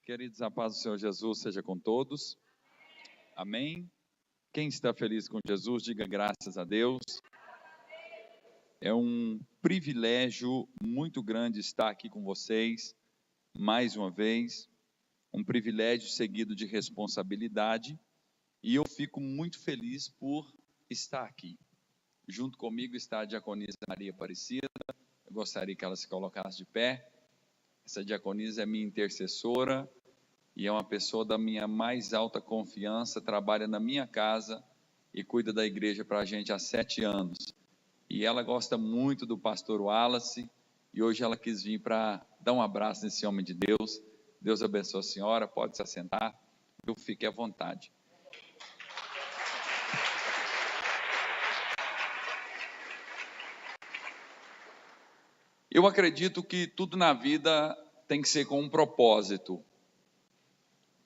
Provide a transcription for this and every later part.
Queridos, a paz do Senhor Jesus seja com todos. Amém? Quem está feliz com Jesus, diga graças a Deus. É um privilégio muito grande estar aqui com vocês, mais uma vez. Um privilégio seguido de responsabilidade. E eu fico muito feliz por estar aqui. Junto comigo está a diaconisa Maria Aparecida. Eu gostaria que ela se colocasse de pé. Essa diaconisa é minha intercessora e é uma pessoa da minha mais alta confiança, trabalha na minha casa e cuida da igreja para a gente há 7 anos. E ela gosta muito do pastor Wallace e hoje ela quis vir para dar um abraço nesse homem de Deus. Deus abençoe a senhora, pode se assentar, fique à vontade. Eu acredito que tudo na vida tem que ser com um propósito.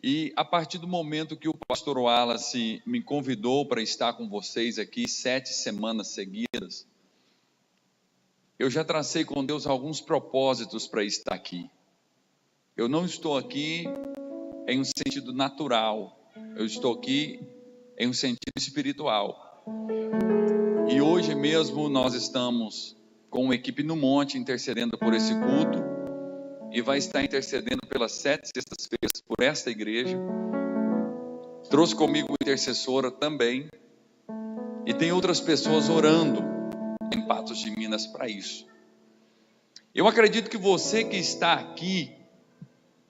E a partir do momento que o pastor Wallace me convidou para estar com vocês aqui 7 semanas seguidas, eu já tracei com Deus alguns propósitos para estar aqui. Eu não estou aqui em um sentido natural, eu estou aqui em um sentido espiritual. E hoje mesmo nós estamos com uma equipe no monte intercedendo por esse culto e vai estar intercedendo pelas 7 sextas-feiras por esta igreja. Trouxe comigo uma intercessora também e tem outras pessoas orando em Patos de Minas para isso. Eu acredito que você que está aqui,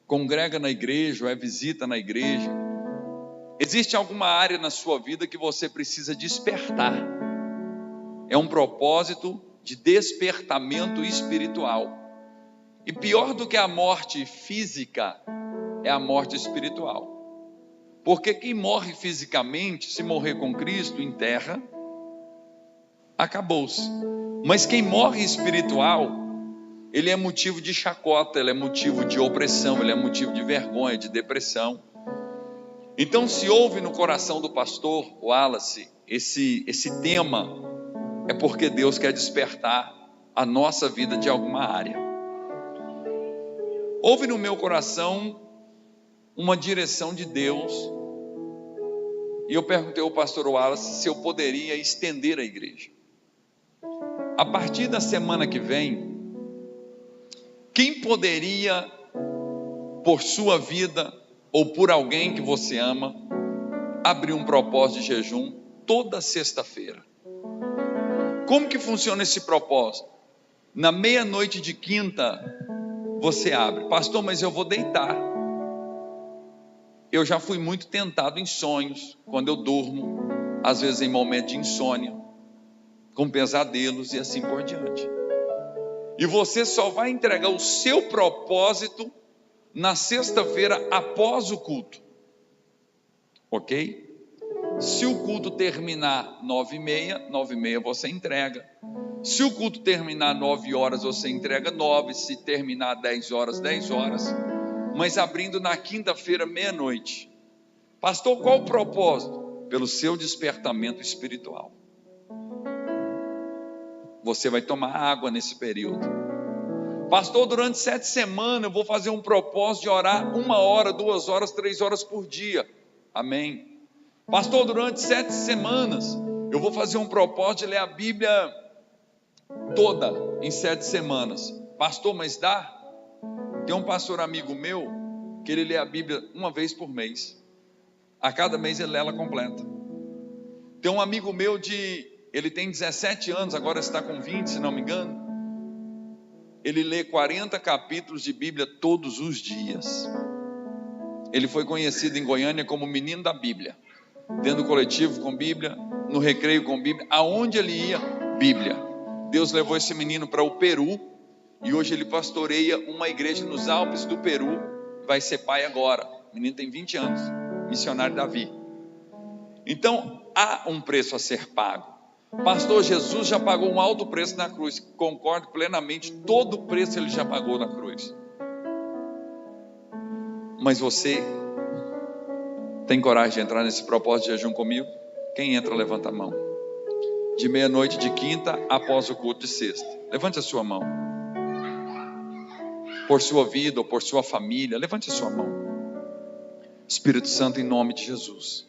congrega na igreja ou é visita na igreja, existe alguma área na sua vida que você precisa despertar. É um propósito de despertamento espiritual. E pior do que a morte física é a morte espiritual. Porque quem morre fisicamente, se morrer com Cristo em terra, acabou-se. Mas quem morre espiritual, ele é motivo de chacota, ele é motivo de opressão, ele é motivo de vergonha, de depressão. Então, se houve no coração do pastor Wallace esse tema, é porque Deus quer despertar a nossa vida de alguma área. Houve no meu coração uma direção de Deus, e eu perguntei ao pastor Wallace se eu poderia estender a igreja. A partir da semana que vem, quem poderia, por sua vida, ou por alguém que você ama, abrir um propósito de jejum toda sexta-feira? Como que funciona esse propósito? Na meia-noite de quinta, você abre. Pastor, mas eu vou deitar. Eu já fui muito tentado em sonhos, quando eu durmo, às vezes em momento de insônia, com pesadelos e assim por diante. E você só vai entregar o seu propósito na sexta-feira após o culto. Ok? Se o culto terminar 9h30 você entrega. Se o culto terminar 9 horas, você entrega 9. Se terminar 10 horas, 10 horas. Mas abrindo na quinta-feira, meia-noite. Pastor, qual o propósito? Pelo seu despertamento espiritual. Você vai tomar água nesse período. Pastor, durante 7 semanas eu vou fazer um propósito de orar 1 hora, 2 horas, 3 horas por dia. Amém. Pastor, durante 7 semanas eu vou fazer um propósito de ler a Bíblia toda em 7 semanas. Pastor, mas dá? Tem um pastor amigo meu que ele lê a Bíblia uma vez por mês. A cada mês ele lê ela completa. Tem um amigo meu ele tem 17 anos, agora está com 20, se não me engano. Ele lê 40 capítulos de Bíblia todos os dias. Ele foi conhecido em Goiânia como o menino da Bíblia. Dentro do coletivo com Bíblia, no recreio com Bíblia, aonde ele ia, Bíblia. Deus levou esse menino para o Peru, e hoje ele pastoreia uma igreja nos Alpes do Peru, vai ser pai agora. O menino tem 20 anos, missionário Davi. Então, há um preço a ser pago. Pastor, Jesus já pagou um alto preço na cruz. Concordo plenamente, todo o preço ele já pagou na cruz. Mas você tem coragem de entrar nesse propósito de jejum comigo? Quem entra, levanta a mão. De meia-noite de quinta após o culto de sexta. Levante a sua mão. Por sua vida ou por sua família, levante a sua mão. Espírito Santo, em nome de Jesus,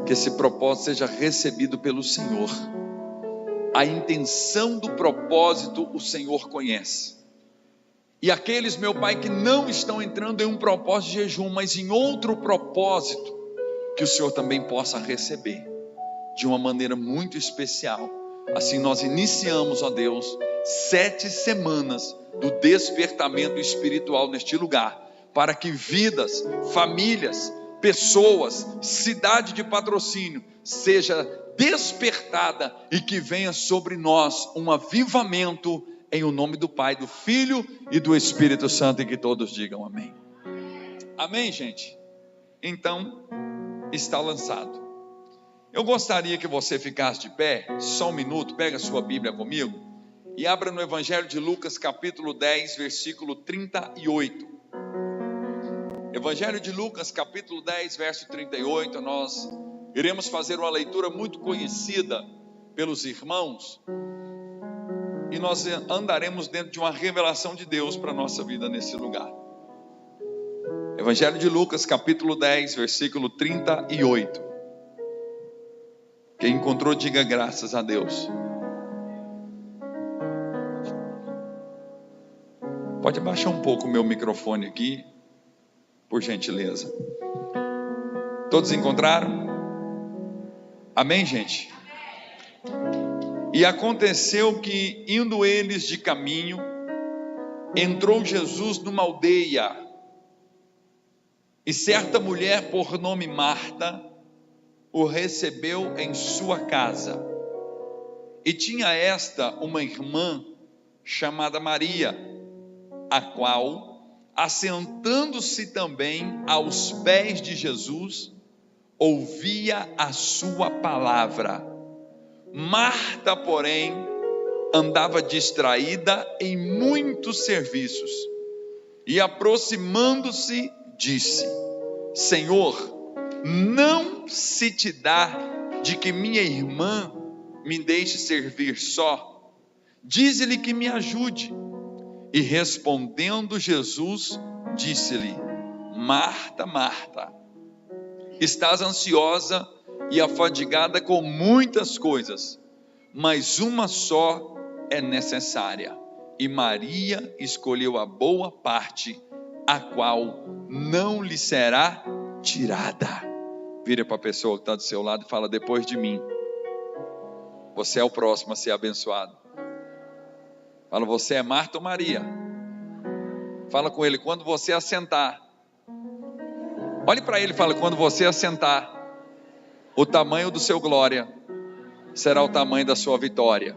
que esse propósito seja recebido pelo Senhor. A intenção do propósito o Senhor conhece. E aqueles, meu Pai, que não estão entrando em um propósito de jejum, mas em outro propósito, que o Senhor também possa receber de uma maneira muito especial. Assim nós iniciamos, ó Deus, 7 semanas do despertamento espiritual neste lugar, para que vidas, famílias, pessoas, cidade de Patrocínio seja despertada e que venha sobre nós um avivamento em o nome do Pai, do Filho e do Espírito Santo, e que todos digam amém. Amém, gente? Então, está lançado. Eu gostaria que você ficasse de pé, só um minuto, pega a sua Bíblia comigo e abra no Evangelho de Lucas, capítulo 10, versículo 38. Evangelho de Lucas, capítulo 10, verso 38, nós iremos fazer uma leitura muito conhecida pelos irmãos, e nós andaremos dentro de uma revelação de Deus para a nossa vida nesse lugar. Evangelho de Lucas, capítulo 10, versículo 38. Quem encontrou, diga graças a Deus. Pode abaixar um pouco o meu microfone aqui, por gentileza. Todos encontraram? Amém, gente? E aconteceu que, indo eles de caminho, entrou Jesus numa aldeia, e certa mulher por nome Marta o recebeu em sua casa. E tinha esta uma irmã chamada Maria, a qual, assentando-se também aos pés de Jesus, ouvia a sua palavra. Marta, porém, andava distraída em muitos serviços, e aproximando-se, disse: Senhor, não se te dá de que minha irmã me deixe servir só? Dize-lhe que me ajude. E respondendo Jesus, disse-lhe: Marta, Marta, estás ansiosa e afadigada com muitas coisas, mas uma só é necessária, e Maria escolheu a boa parte, a qual não lhe será tirada. Vira para a pessoa que está do seu lado e fala: depois de mim, você é o próximo a ser abençoado. Fala: você é Marta ou Maria? Fala com ele: quando você assentar, olhe para ele e fala: quando você assentar, o tamanho do seu glória será o tamanho da sua vitória.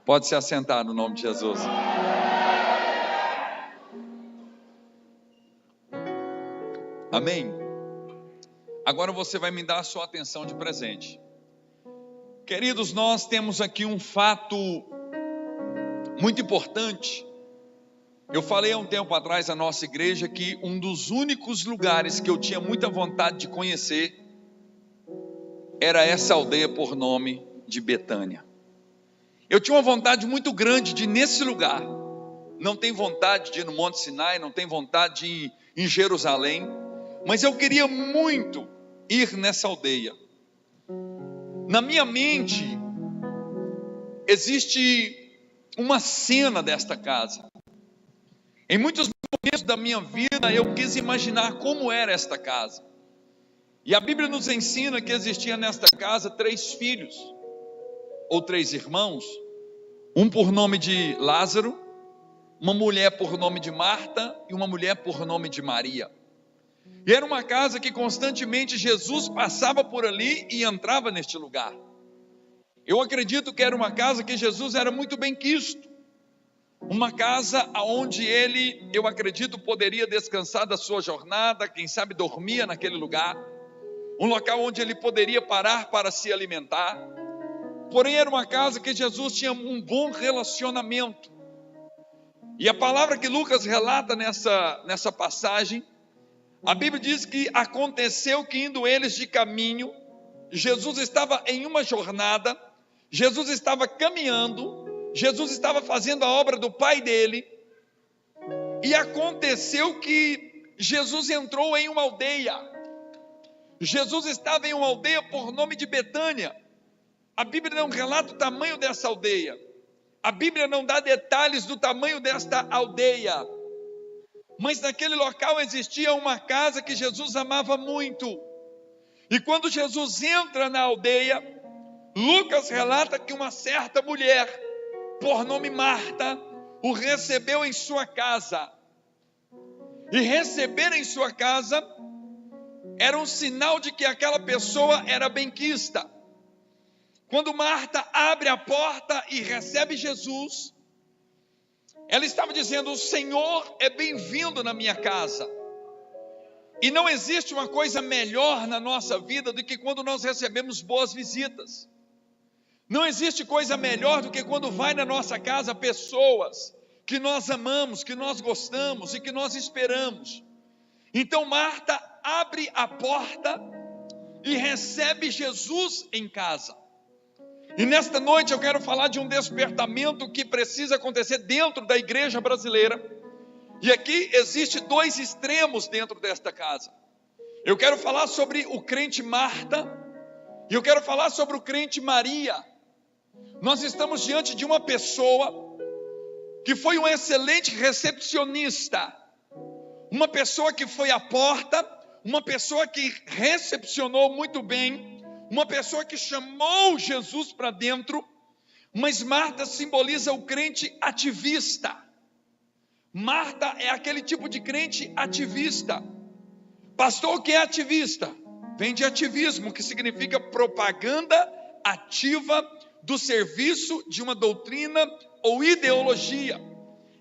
Pode se assentar no nome de Jesus. Amém? Agora você vai me dar a sua atenção de presente. Queridos, nós temos aqui um fato muito importante. Eu falei há um tempo atrás à nossa igreja que um dos únicos lugares que eu tinha muita vontade de conhecer era essa aldeia por nome de Betânia. Eu tinha uma vontade muito grande de ir nesse lugar. Não tenho vontade de ir no Monte Sinai, não tenho vontade de ir em Jerusalém, mas eu queria muito ir nessa aldeia. Na minha mente existe uma cena desta casa. Em muitos momentos da minha vida eu quis imaginar como era esta casa. E a Bíblia nos ensina que existia nesta casa 3 filhos, ou 3 irmãos, um por nome de Lázaro, uma mulher por nome de Marta e uma mulher por nome de Maria. E era uma casa que constantemente Jesus passava por ali e entrava neste lugar. Eu acredito que era uma casa que Jesus era muito bem quisto. Uma casa onde ele, eu acredito, poderia descansar da sua jornada, quem sabe dormia naquele lugar. Um local onde ele poderia parar para se alimentar. Porém era uma casa que Jesus tinha um bom relacionamento. E a palavra que Lucas relata nessa passagem, a Bíblia diz que aconteceu que indo eles de caminho, Jesus estava em uma jornada, Jesus estava caminhando, Jesus estava fazendo a obra do Pai dele, e aconteceu que Jesus entrou em uma aldeia. Jesus estava em uma aldeia por nome de Betânia. A Bíblia não relata o tamanho dessa aldeia. A Bíblia não dá detalhes do tamanho desta aldeia. Mas naquele local existia uma casa que Jesus amava muito. E quando Jesus entra na aldeia, Lucas relata que uma certa mulher, por nome Marta, o recebeu em sua casa. E receber em sua casa era um sinal de que aquela pessoa era benquista. Quando Marta abre a porta e recebe Jesus, ela estava dizendo: o Senhor é bem-vindo na minha casa. E não existe uma coisa melhor na nossa vida do que quando nós recebemos boas visitas. Não existe coisa melhor do que quando vai na nossa casa pessoas que nós amamos, que nós gostamos e que nós esperamos. Então Marta abre a porta e recebe Jesus em casa. E nesta noite eu quero falar de um despertamento que precisa acontecer dentro da igreja brasileira. E aqui existe dois extremos dentro desta casa. Eu quero falar sobre o crente Marta e eu quero falar sobre o crente Maria. Nós estamos diante de uma pessoa que foi um excelente recepcionista, uma pessoa que foi à porta, uma pessoa que recepcionou muito bem, uma pessoa que chamou Jesus para dentro. Mas Marta simboliza o crente ativista. Marta é aquele tipo de crente ativista. Pastor, o que é ativista? Vem de ativismo, que significa propaganda ativa do serviço de uma doutrina ou ideologia.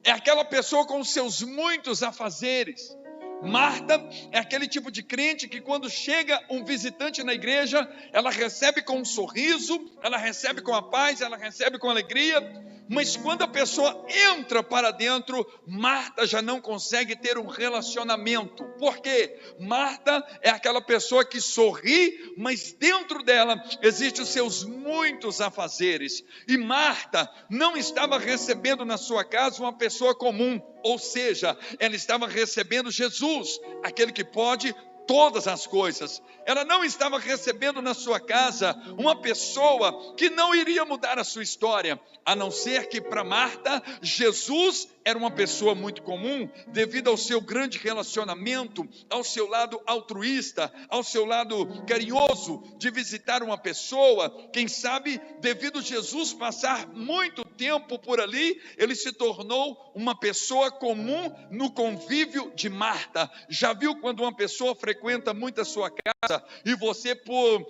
É aquela pessoa com os seus muitos afazeres. Marta é aquele tipo de crente que quando chega um visitante na igreja, ela recebe com um sorriso, ela recebe com a paz, ela recebe com alegria. Mas quando a pessoa entra para dentro, Marta já não consegue ter um relacionamento. Por quê? Marta é aquela pessoa que sorri, mas dentro dela existem os seus muitos afazeres. E Marta não estava recebendo na sua casa uma pessoa comum, ou seja, ela estava recebendo Jesus, aquele que pode todas as coisas. Ela não estava recebendo na sua casa uma pessoa que não iria mudar a sua história, a não ser que para Marta, Jesus era uma pessoa muito comum, devido ao seu grande relacionamento, ao seu lado altruísta, ao seu lado carinhoso de visitar uma pessoa. Quem sabe, devido a Jesus passar muito tempo por ali, ele se tornou uma pessoa comum no convívio de Marta. Já viu quando uma pessoa frequenta muito a sua casa e você, por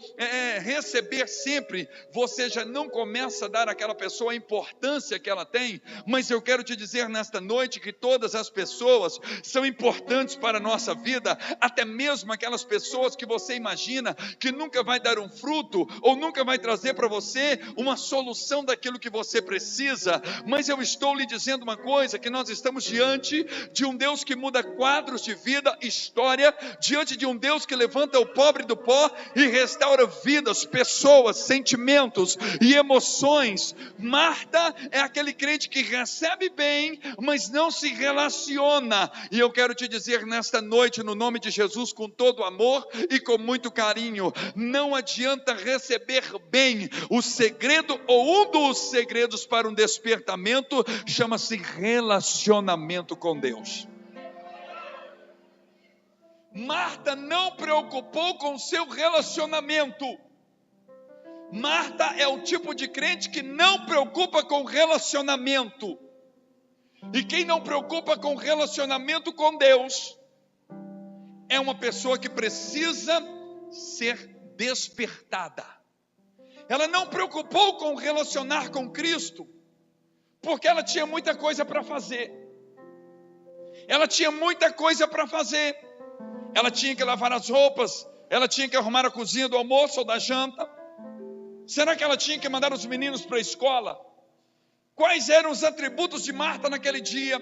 receber sempre, você já não começa a dar àquela pessoa a importância que ela tem? Mas eu quero te dizer nesta noite que todas as pessoas são importantes para a nossa vida, até mesmo aquelas pessoas que você imagina que nunca vai dar um fruto ou nunca vai trazer para você uma solução daquilo que você precisa. Mas eu estou lhe dizendo uma coisa, que nós estamos diante de um Deus que muda quadros de vida, história, diante de um Deus que levanta o pobre do pó e restaura vidas, pessoas, sentimentos e emoções. Marta é aquele crente que recebe bem, mas não se relaciona. E eu quero te dizer nesta noite, no nome de Jesus, com todo amor e com muito carinho, não adianta receber bem. O segredo, ou um dos segredos para um despertamento, chama-se relacionamento com Deus. Marta não preocupou com o seu relacionamento. Marta é o tipo de crente que não preocupa com relacionamento. E quem não preocupa com relacionamento com Deus é uma pessoa que precisa ser despertada. Ela não preocupou com relacionar com Cristo, porque ela tinha muita coisa para fazer. Ela tinha muita coisa para fazer. Ela tinha que lavar as roupas, ela tinha que arrumar a cozinha do almoço ou da janta. Será que ela tinha que mandar os meninos para a escola? Quais eram os atributos de Marta naquele dia?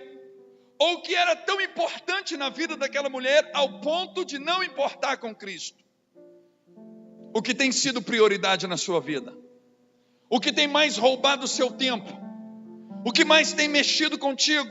Ou o que era tão importante na vida daquela mulher ao ponto de não importar com Cristo? O que tem sido prioridade na sua vida? O que tem mais roubado o seu tempo? O que mais tem mexido contigo?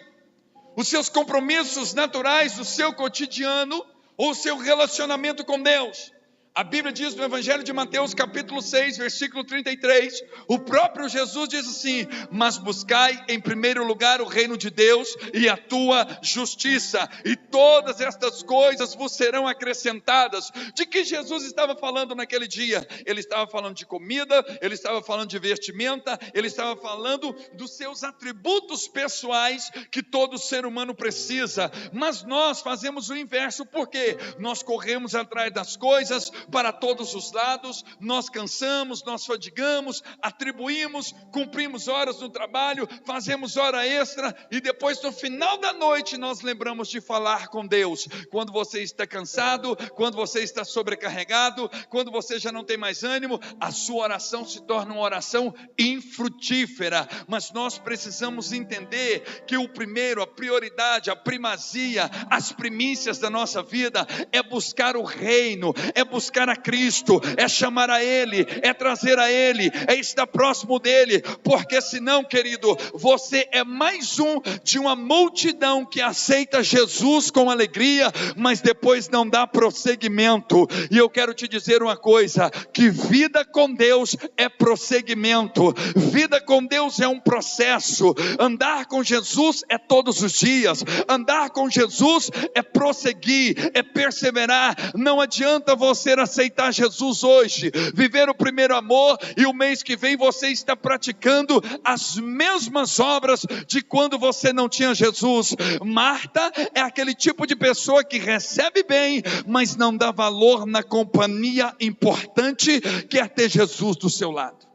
Os seus compromissos naturais, o seu cotidiano ou o seu relacionamento com Deus? A Bíblia diz no Evangelho de Mateus, capítulo 6, versículo 33, o próprio Jesus diz assim: mas buscai em primeiro lugar o reino de Deus e a tua justiça, e todas estas coisas vos serão acrescentadas. De que Jesus estava falando naquele dia? Ele estava falando de comida, ele estava falando de vestimenta, ele estava falando dos seus atributos pessoais que todo ser humano precisa. Mas nós fazemos o inverso. Por quê? Nós corremos atrás das coisas para todos os lados, nós cansamos, nós fadigamos, atribuímos, cumprimos horas no trabalho, fazemos hora extra, e depois no final da noite nós lembramos de falar com Deus. Quando você está cansado, quando você está sobrecarregado, quando você já não tem mais ânimo, a sua oração se torna uma oração infrutífera. Mas nós precisamos entender que o primeiro, a prioridade, a primazia, as primícias da nossa vida é buscar o reino, é buscar a Cristo, é chamar a Ele, é trazer a Ele, é estar próximo dEle, porque senão, querido, você é mais um de uma multidão que aceita Jesus com alegria, mas depois não dá prosseguimento. E eu quero te dizer uma coisa, que vida com Deus é prosseguimento, vida com Deus é um processo, andar com Jesus é todos os dias, andar com Jesus é prosseguir, é perseverar. Não adianta você aceitar Jesus hoje, viver o primeiro amor, e o mês que vem você está praticando as mesmas obras de quando você não tinha Jesus. Marta é aquele tipo de pessoa que recebe bem, mas não dá valor na companhia importante que é ter Jesus do seu lado.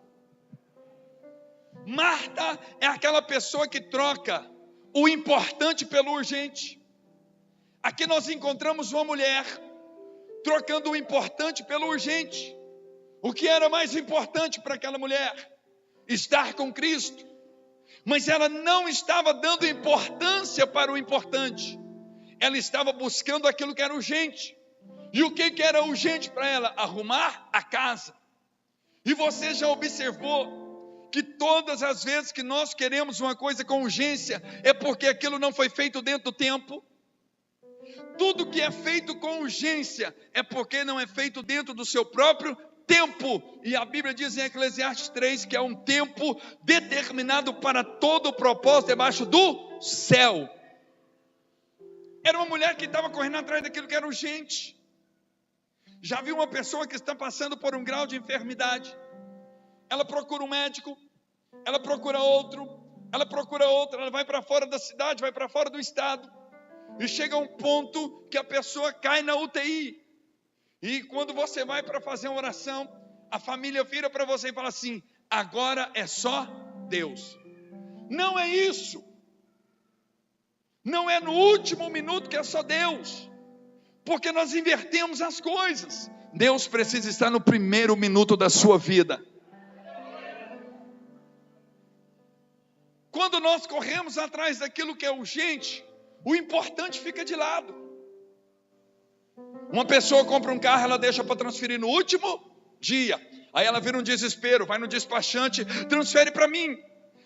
Marta é aquela pessoa que troca o importante pelo urgente. Aqui nós encontramos uma mulher trocando o importante pelo urgente. O que era mais importante para aquela mulher? Estar com Cristo. Mas ela não estava dando importância para o importante. Ela estava buscando aquilo que era urgente. E o que era urgente para ela? Arrumar a casa. E você já observou que todas as vezes que nós queremos uma coisa com urgência, é porque aquilo não foi feito dentro do tempo? Tudo que é feito com urgência é porque não é feito dentro do seu próprio tempo. E a Bíblia diz em Eclesiastes 3 que é um tempo determinado para todo o propósito debaixo do céu. Era uma mulher que estava correndo atrás daquilo que era urgente. Já viu uma pessoa que está passando por um grau de enfermidade? Ela procura um médico, ela procura outro, ela vai para fora da cidade, vai para fora do estado. E chega um ponto que a pessoa cai na UTI. E quando você vai para fazer uma oração, a família vira para você e fala assim: agora é só Deus. Não é isso. Não é no último minuto que é só Deus. Porque nós invertemos as coisas. Deus precisa estar no primeiro minuto da sua vida. Quando nós corremos atrás daquilo que é urgente, o importante fica de lado. Uma pessoa compra um carro, ela deixa para transferir no último dia. Aí ela vira um desespero, vai no despachante, transfere para mim.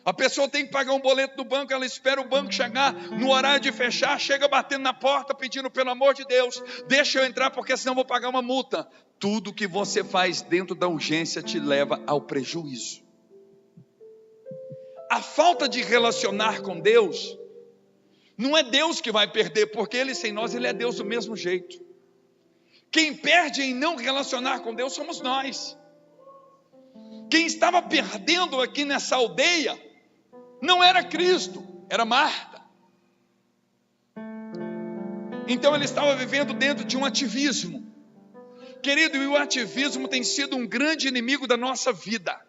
A pessoa tem que pagar um boleto do banco, ela espera o banco chegar no horário de fechar, chega batendo na porta, pedindo: pelo amor de Deus, deixa eu entrar, porque senão eu vou pagar uma multa. Tudo que você faz dentro da urgência te leva ao prejuízo. A falta de relacionar com Deus, não é Deus que vai perder, porque Ele sem nós, Ele é Deus do mesmo jeito. Quem perde em não relacionar com Deus somos nós. Quem estava perdendo aqui nessa aldeia não era Cristo, era Marta. Então ele estava vivendo dentro de um ativismo. Querido, e o ativismo tem sido um grande inimigo da nossa vida.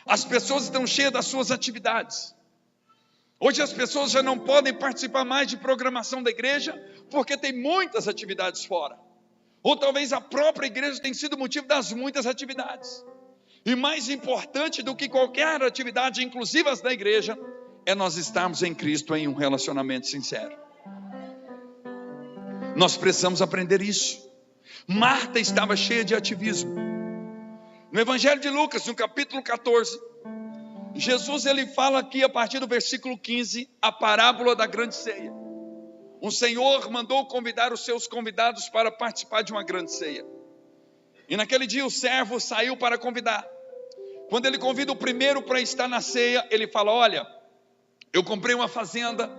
As pessoas estão cheias das suas atividades. Hoje as pessoas já não podem participar mais de programação da igreja, porque tem muitas atividades fora. Ou talvez a própria igreja tenha sido motivo das muitas atividades. E mais importante do que qualquer atividade, inclusive as da igreja, é nós estarmos em Cristo em um relacionamento sincero. Nós precisamos aprender isso. Marta estava cheia de ativismo. No Evangelho de Lucas, no capítulo 14, Jesus ele fala aqui a partir do versículo 15, a parábola da grande ceia. Um senhor mandou convidar os seus convidados para participar de uma grande ceia. E naquele dia o servo saiu para convidar. Quando ele convida o primeiro para estar na ceia, ele fala: olha, eu comprei uma fazenda,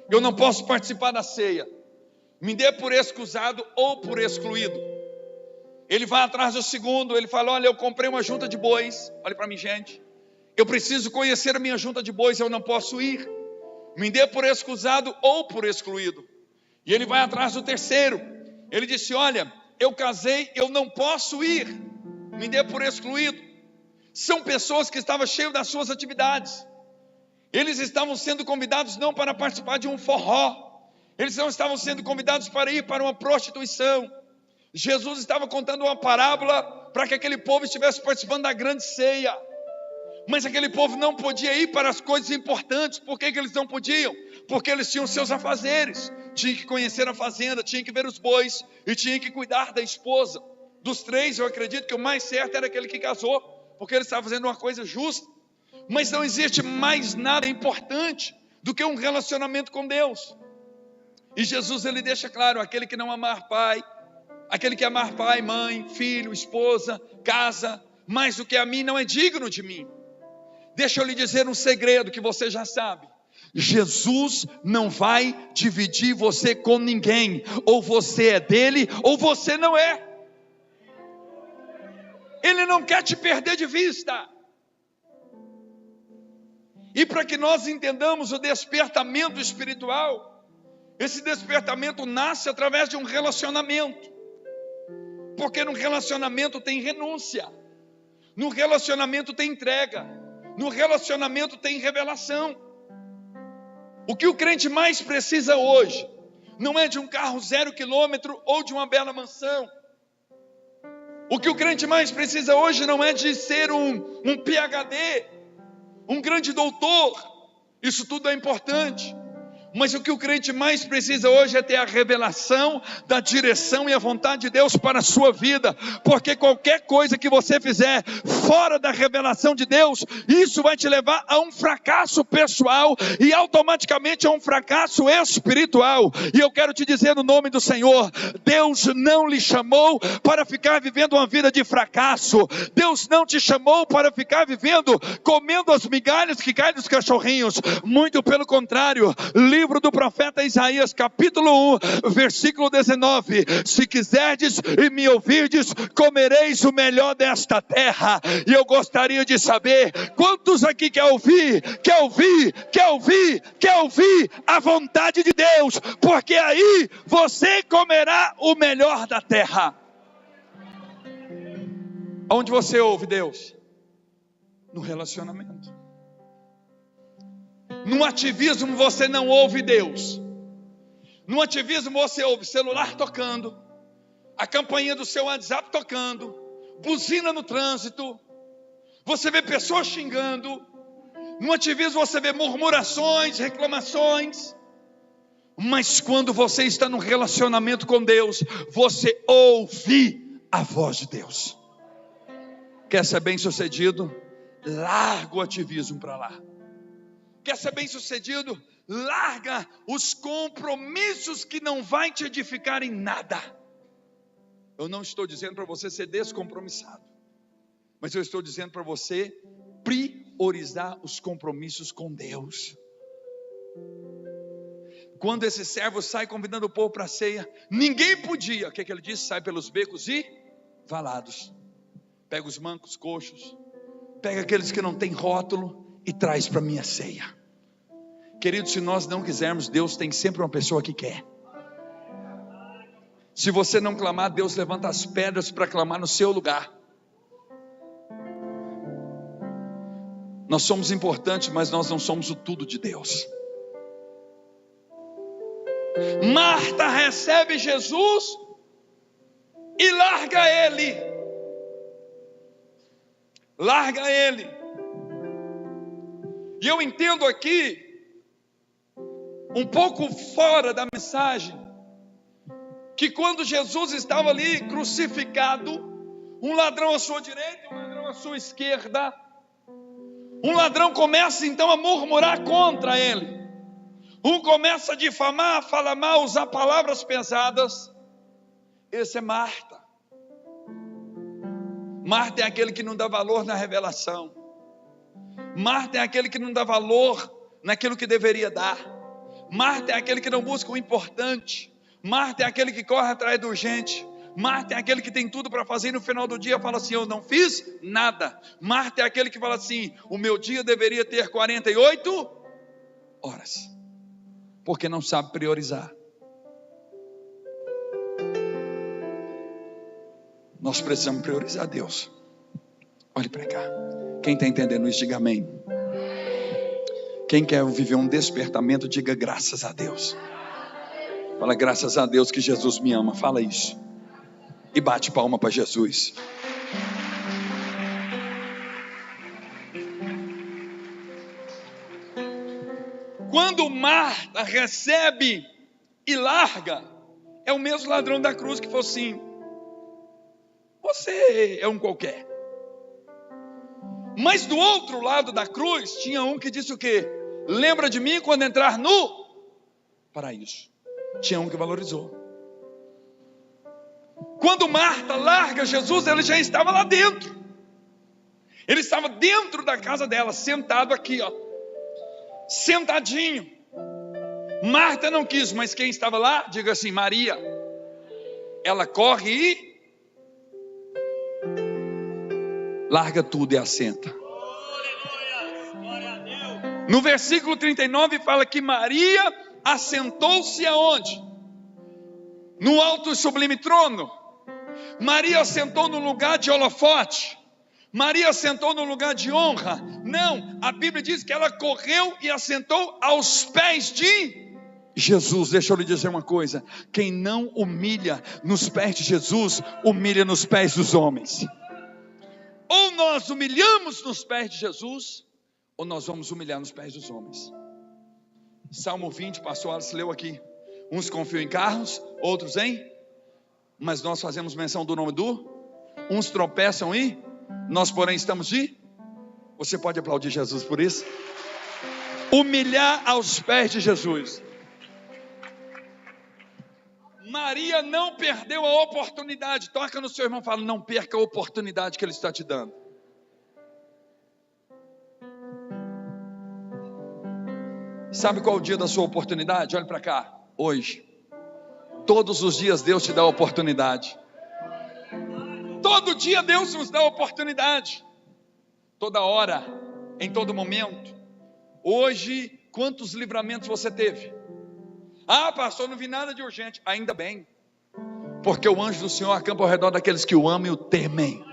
eu não posso participar da ceia, me dê por excusado ou por excluído. Ele vai atrás do segundo, ele fala: olha, eu comprei uma junta de bois, olha para mim, gente, eu preciso conhecer a minha junta de bois, eu não posso ir, me dê por excusado ou por excluído. E ele vai atrás do terceiro, ele disse: olha, eu casei, eu não posso ir, me dê por excluído. São pessoas que estavam cheias das suas atividades, eles estavam sendo convidados não para participar de um forró, eles não estavam sendo convidados para ir para uma prostituição. Jesus estava contando uma parábola para que aquele povo estivesse participando da grande ceia, mas aquele povo não podia ir para as coisas importantes. Por que eles não podiam? Porque eles tinham seus afazeres, tinham que conhecer a fazenda, tinham que ver os bois e tinham que cuidar da esposa. Dos três, eu acredito que o mais certo era aquele que casou, porque ele estava fazendo uma coisa justa. Mas não existe mais nada importante do que um relacionamento com Deus. E Jesus, ele deixa claro: aquele que não amar pai, aquele que amar pai, mãe, filho, esposa, casa, mais do que a mim, não é digno de mim. Deixa eu lhe dizer um segredo que você já sabe: Jesus não vai dividir você com ninguém. Ou você é dele, ou você não é. Ele não quer te perder de vista. E para que nós entendamos o despertamento espiritual, esse despertamento nasce através de um relacionamento. Porque no relacionamento tem renúncia, no relacionamento tem entrega, no relacionamento tem revelação. O que o crente mais precisa hoje não é de um carro 0 quilômetro ou de uma bela mansão. O que o crente mais precisa hoje não é de ser um PhD, um grande doutor. Isso tudo é importante. Mas o que o crente mais precisa hoje é ter a revelação da direção e a vontade de Deus para a sua vida. Porque qualquer coisa que você fizer fora da revelação de Deus, isso vai te levar a um fracasso pessoal e automaticamente a um fracasso espiritual. E eu quero te dizer no nome do Senhor: Deus não lhe chamou para ficar vivendo uma vida de fracasso. Deus não te chamou para ficar vivendo comendo as migalhas que caem dos cachorrinhos. Muito pelo contrário. Livro do profeta Isaías, capítulo 1, versículo 19: se quiserdes e me ouvirdes, comereis o melhor desta terra. E eu gostaria de saber quantos aqui quer ouvir a vontade de Deus, porque aí você comerá o melhor da terra. Onde você ouve Deus? No relacionamento. No ativismo você não ouve Deus. No ativismo você ouve celular tocando, a campainha do seu WhatsApp tocando, buzina no trânsito, você vê pessoas xingando. No ativismo você vê murmurações, reclamações. Mas quando você está no relacionamento com Deus, você ouve a voz de Deus. Quer ser bem sucedido? Larga o ativismo para lá. Quer ser bem sucedido? Larga os compromissos que não vai te edificar em nada. Eu não estou dizendo para você ser descompromissado, mas eu estou dizendo para você priorizar os compromissos com Deus. Quando esse servo sai convidando o povo para a ceia, ninguém podia. O que ele disse? Sai pelos becos e valados. Pega os mancos, coxos, pega aqueles que não têm rótulo e traz para a minha ceia. Querido, se nós não quisermos, Deus tem sempre uma pessoa que quer. Se você não clamar, Deus levanta as pedras para clamar no seu lugar. Nós somos importantes, mas nós não somos o tudo de Deus. Marta recebe Jesus e larga ele. Larga ele. E eu entendo aqui, um pouco fora da mensagem, que quando Jesus estava ali crucificado, um ladrão à sua direita, um ladrão à sua esquerda, um ladrão começa então a murmurar contra ele. Um começa a difamar, a falar mal, usar palavras pesadas. Esse é Marta. Marta é aquele que não dá valor na revelação. Marta é aquele que não dá valor naquilo que deveria dar. Marta é aquele que não busca o importante. Marta é aquele que corre atrás do urgente. Marta é aquele que tem tudo para fazer e no final do dia fala assim: eu não fiz nada. Marta é aquele que fala assim: o meu dia deveria ter 48 horas. Porque não sabe priorizar. Nós precisamos priorizar Deus. Olhe para cá. Quem está entendendo isso, diga amém. Quem quer viver um despertamento, diga graças a Deus. Fala, graças a Deus que Jesus me ama. Fala isso. E bate palma para Jesus. Quando Marta recebe e larga, é o mesmo ladrão da cruz que falou assim: você é um qualquer. Mas do outro lado da cruz tinha um que disse o quê? Lembra de mim quando entrar no paraíso. Tinha um que valorizou. Quando Marta larga Jesus, ele já estava lá dentro. Ele estava dentro da casa dela, sentado aqui, ó, sentadinho. Marta não quis, mas quem estava lá? Diga assim, Maria. Ela corre e larga tudo e assenta. No versículo 39 fala que Maria assentou-se aonde? No alto e sublime trono. Maria assentou no lugar de holofote. Maria assentou no lugar de honra. Não, a Bíblia diz que ela correu e assentou aos pés de Jesus. Deixa eu lhe dizer uma coisa: quem não humilha nos pés de Jesus, humilha nos pés dos homens. Ou nós humilhamos nos pés de Jesus, ou nós vamos humilhar nos pés dos homens. Salmo 20, pastor Alice leu aqui. Uns confiam em carros, outros em, mas nós fazemos menção do nome do. Uns tropeçam e nós porém estamos de. Você pode aplaudir Jesus por isso? Humilhar aos pés de Jesus. Maria não perdeu a oportunidade. Toca no seu irmão e fala: não perca a oportunidade que ele está te dando. Sabe qual é o dia da sua oportunidade? Olha para cá. Hoje. Todos os dias Deus te dá a oportunidade. Todo dia Deus nos dá a oportunidade. Toda hora, em todo momento. Hoje, quantos livramentos você teve? Ah, pastor, não vi nada de urgente. Ainda bem, porque o anjo do Senhor acampa ao redor daqueles que o amam e o temem.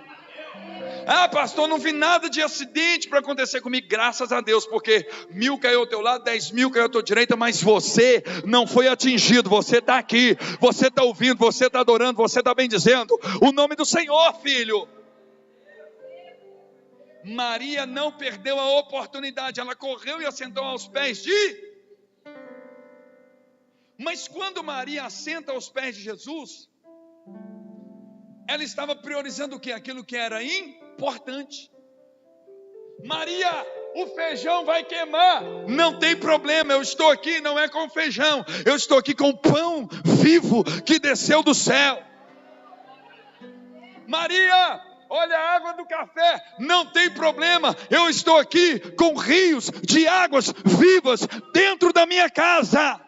Ah, pastor, não vi nada de acidente para acontecer comigo. Graças a Deus, porque 1000 caiu ao teu lado, 10.000 caiu à tua direita, mas você não foi atingido. Você está aqui, você está ouvindo, você está adorando, você está bendizendo o nome do Senhor, filho. Maria não perdeu a oportunidade. Ela correu e assentou aos pés de. Mas quando Maria assenta aos pés de Jesus, ela estava priorizando o que? Aquilo que era importante. Maria, o feijão vai queimar. Não tem problema, eu estou aqui, não é com feijão. Eu estou aqui com pão vivo que desceu do céu. Maria, olha a água do café. Não tem problema, eu estou aqui com rios de águas vivas dentro da minha casa.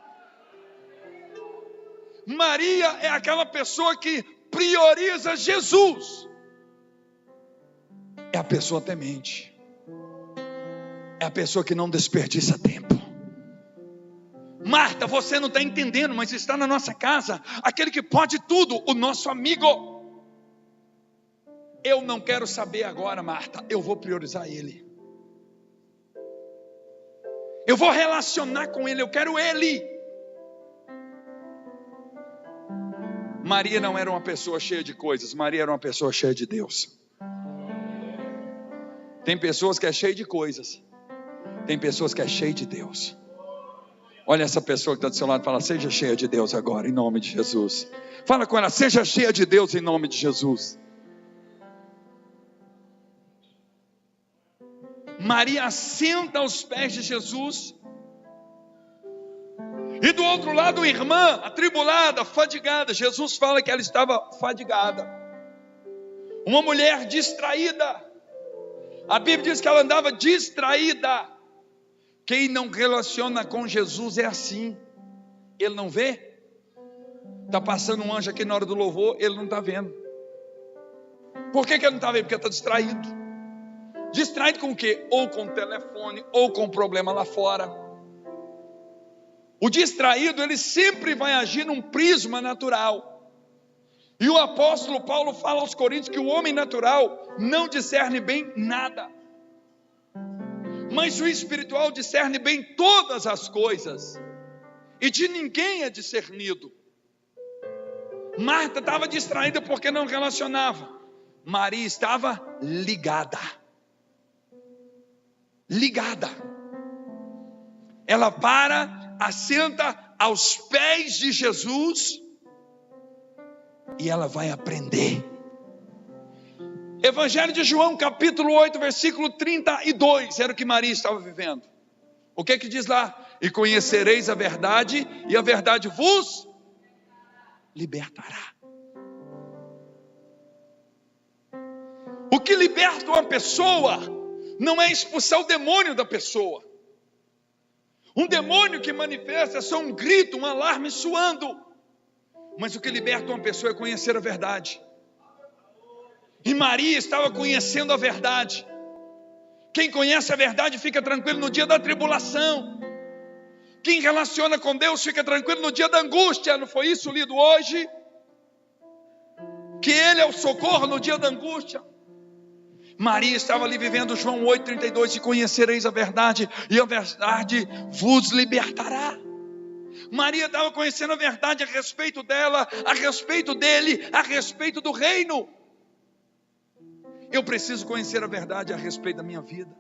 Maria é aquela pessoa que prioriza Jesus. É a pessoa temente. É a pessoa que não desperdiça tempo. Marta, você não está entendendo, mas está na nossa casa aquele que pode tudo, o nosso amigo. Eu não quero saber agora, Marta, eu vou priorizar ele. Eu vou relacionar com ele, eu quero ele. Maria não era uma pessoa cheia de coisas, Maria era uma pessoa cheia de Deus. Tem pessoas que é cheia de coisas, tem pessoas que é cheia de Deus. Olha essa pessoa que está do seu lado e fala: seja cheia de Deus agora, em nome de Jesus. Fala com ela: seja cheia de Deus em nome de Jesus. Maria assenta aos pés de Jesus. E do outro lado, a irmã, atribulada, fadigada. Jesus fala que ela estava fadigada. Uma mulher distraída. A Bíblia diz que ela andava distraída. Quem não relaciona com Jesus é assim. Ele não vê. Está passando um anjo aqui na hora do louvor, ele não está vendo. Por que ele não está vendo? Porque está distraído. Distraído com o quê? Ou com o telefone, ou com o problema lá fora. O distraído, ele sempre vai agir num prisma natural. E o apóstolo Paulo fala aos Coríntios que o homem natural não discerne bem nada. Mas o espiritual discerne bem todas as coisas. E de ninguém é discernido. Marta estava distraída porque não relacionava. Maria estava ligada. Ligada. Ela para, assenta aos pés de Jesus e ela vai aprender. Evangelho de João, capítulo 8, versículo 32, era o que Maria estava vivendo. O que diz lá? E conhecereis a verdade, e a verdade vos libertará. O que liberta uma pessoa não é expulsar o demônio da pessoa. Um demônio que manifesta é só um grito, um alarme soando. Mas o que liberta uma pessoa é conhecer a verdade. E Maria estava conhecendo a verdade. Quem conhece a verdade fica tranquilo no dia da tribulação. Quem relaciona com Deus fica tranquilo no dia da angústia. Não foi isso lido hoje? Que Ele é o socorro no dia da angústia. Maria estava ali vivendo João 8,32. E conhecereis a verdade, e a verdade vos libertará. Maria estava conhecendo a verdade a respeito dela, a respeito dele, a respeito do reino. Eu preciso conhecer a verdade a respeito da minha vida.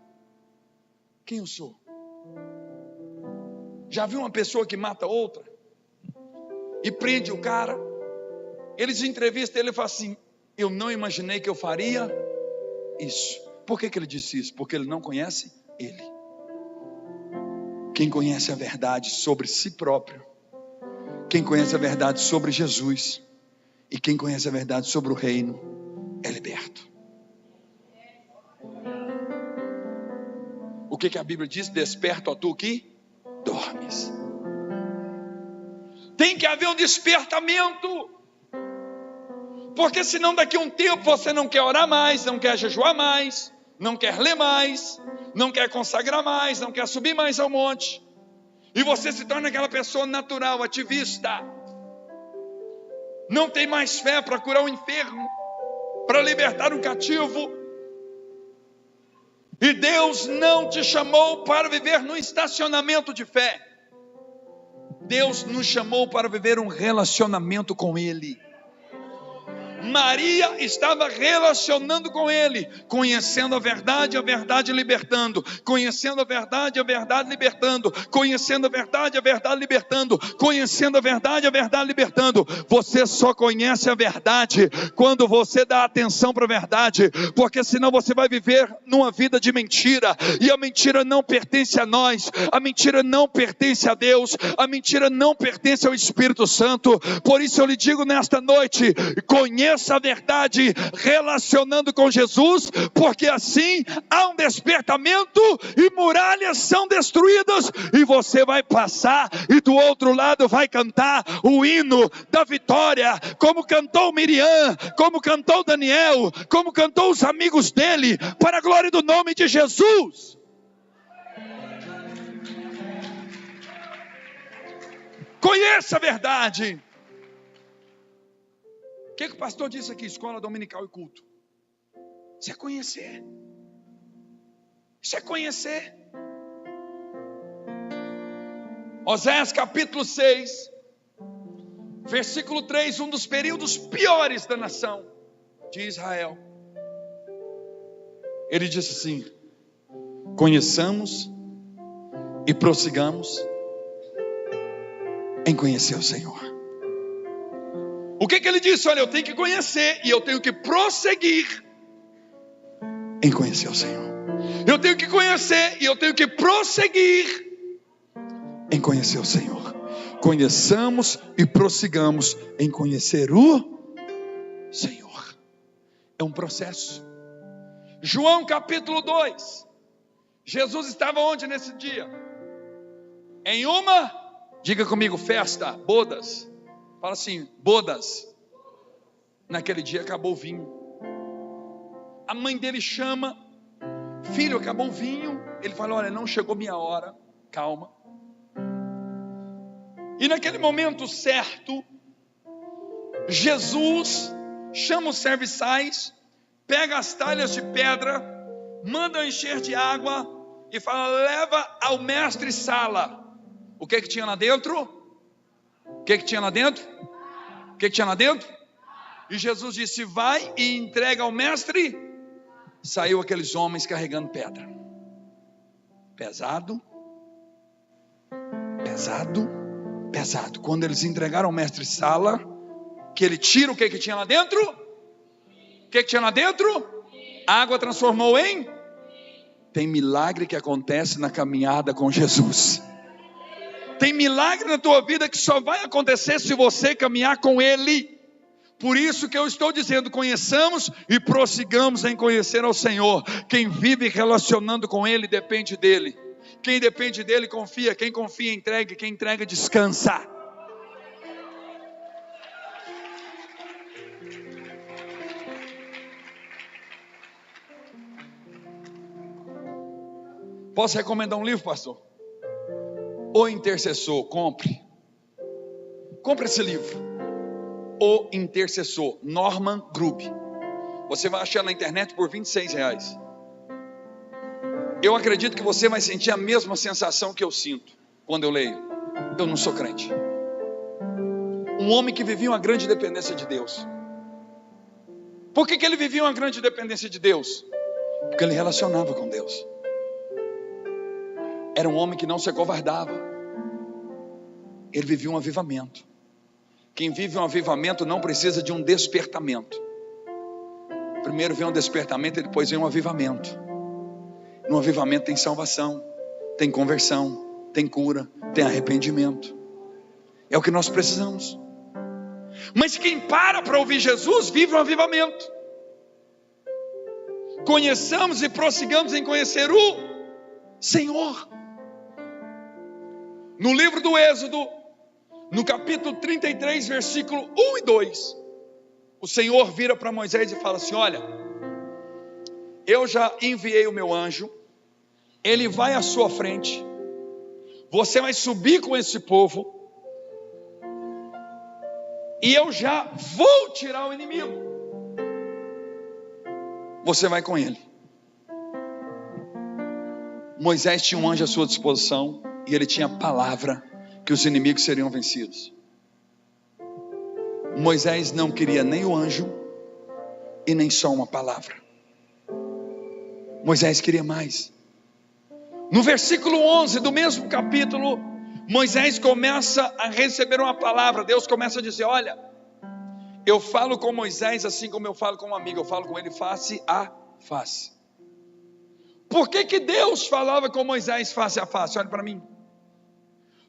Quem eu sou? Já viu uma pessoa que mata outra? E prende o cara? Eles entrevistam ele e falam assim: eu não imaginei que eu faria isso. Por que ele disse isso? Porque ele não conhece ele. Quem conhece a verdade sobre si próprio, quem conhece a verdade sobre Jesus, e quem conhece a verdade sobre o reino, é liberto. O que a Bíblia diz? Desperta, ó tu que dormes. Tem que haver um despertamento. Porque senão daqui a um tempo você não quer orar mais, não quer jejuar mais, não quer ler mais, não quer consagrar mais, não quer subir mais ao monte. E você se torna aquela pessoa natural, ativista. Não tem mais fé para curar o enfermo, para libertar um cativo. E Deus não te chamou para viver num estacionamento de fé. Deus nos chamou para viver um relacionamento com Ele. Maria estava relacionando com Ele, conhecendo a verdade libertando, conhecendo a verdade libertando, conhecendo a verdade libertando, conhecendo a verdade libertando. Você só conhece a verdade quando você dá atenção para a verdade, porque senão você vai viver numa vida de mentira, e a mentira não pertence a nós, a mentira não pertence a Deus, a mentira não pertence ao Espírito Santo. Por isso eu lhe digo nesta noite: conheça a verdade relacionando com Jesus, porque assim há um despertamento e muralhas são destruídas, e você vai passar e do outro lado vai cantar o hino da vitória, como cantou Miriam, como cantou Daniel, como cantou os amigos dele, para a glória do nome de Jesus. Conheça a verdade. O que o pastor disse aqui? Escola dominical e culto. Isso é conhecer. Isso é conhecer. Oséias capítulo 6, versículo 3, um dos períodos piores da nação de Israel. Ele disse assim: conheçamos e prossigamos em conhecer o Senhor. O que ele disse? Olha, eu tenho que conhecer e eu tenho que prosseguir em conhecer o Senhor. Eu tenho que conhecer e eu tenho que prosseguir em conhecer o Senhor. Conheçamos e prossigamos em conhecer o Senhor. É um processo. João capítulo 2. Jesus estava onde nesse dia? Em uma, diga comigo, festa, bodas. Fala assim, bodas. Naquele dia acabou o vinho. A mãe dele chama, filho, acabou o vinho. Ele fala, olha, não chegou minha hora, calma. E naquele momento certo, Jesus chama os serviçais, pega as talhas de pedra, manda encher de água e fala, leva ao mestre Sala. O que tinha lá dentro? O que tinha lá dentro? O que tinha lá dentro? E Jesus disse, vai e entrega ao mestre. Saiu aqueles homens carregando pedra. Pesado. Pesado. Pesado. Quando eles entregaram ao mestre Sala, que ele tira o que tinha lá dentro? O que tinha lá dentro? A água transformou em? Tem milagre que acontece na caminhada com Jesus. Tem milagre na tua vida que só vai acontecer se você caminhar com Ele. Por isso que eu estou dizendo, conheçamos e prossigamos em conhecer ao Senhor. Quem vive relacionando com Ele depende dEle. Quem depende dEle confia, quem confia entrega, quem entrega descansa. Posso recomendar um livro, pastor? O Intercessor, compre. Compre esse livro. O Intercessor, Norman Grubb. Você vai achar na internet por R$26. Eu acredito que você vai sentir a mesma sensação que eu sinto quando eu leio. Eu não sou crente. Um homem que vivia uma grande dependência de Deus. Por que ele vivia uma grande dependência de Deus? Porque ele relacionava com Deus. Era um homem que não se acovardava. Ele vivia um avivamento. Quem vive um avivamento não precisa de um despertamento. Primeiro vem um despertamento e depois vem um avivamento. No avivamento tem salvação, tem conversão, tem cura, tem arrependimento. É o que nós precisamos. Mas quem para ouvir Jesus vive um avivamento. Conheçamos e prossigamos em conhecer o Senhor. No livro do Êxodo, no capítulo 33, versículo 1 e 2, o Senhor vira para Moisés e fala assim, olha, eu já enviei o meu anjo, ele vai à sua frente, você vai subir com esse povo, e eu já vou tirar o inimigo, você vai com ele. Moisés tinha um anjo à sua disposição, e ele tinha a palavra que os inimigos seriam vencidos. Moisés não queria nem o anjo e nem só uma palavra. Moisés queria mais. No versículo 11 do mesmo capítulo, Moisés começa a receber uma palavra. Deus começa a dizer, olha, eu falo com Moisés assim como eu falo com um amigo, eu falo com ele face a face. Por que Deus falava com Moisés face a face? Olha para mim.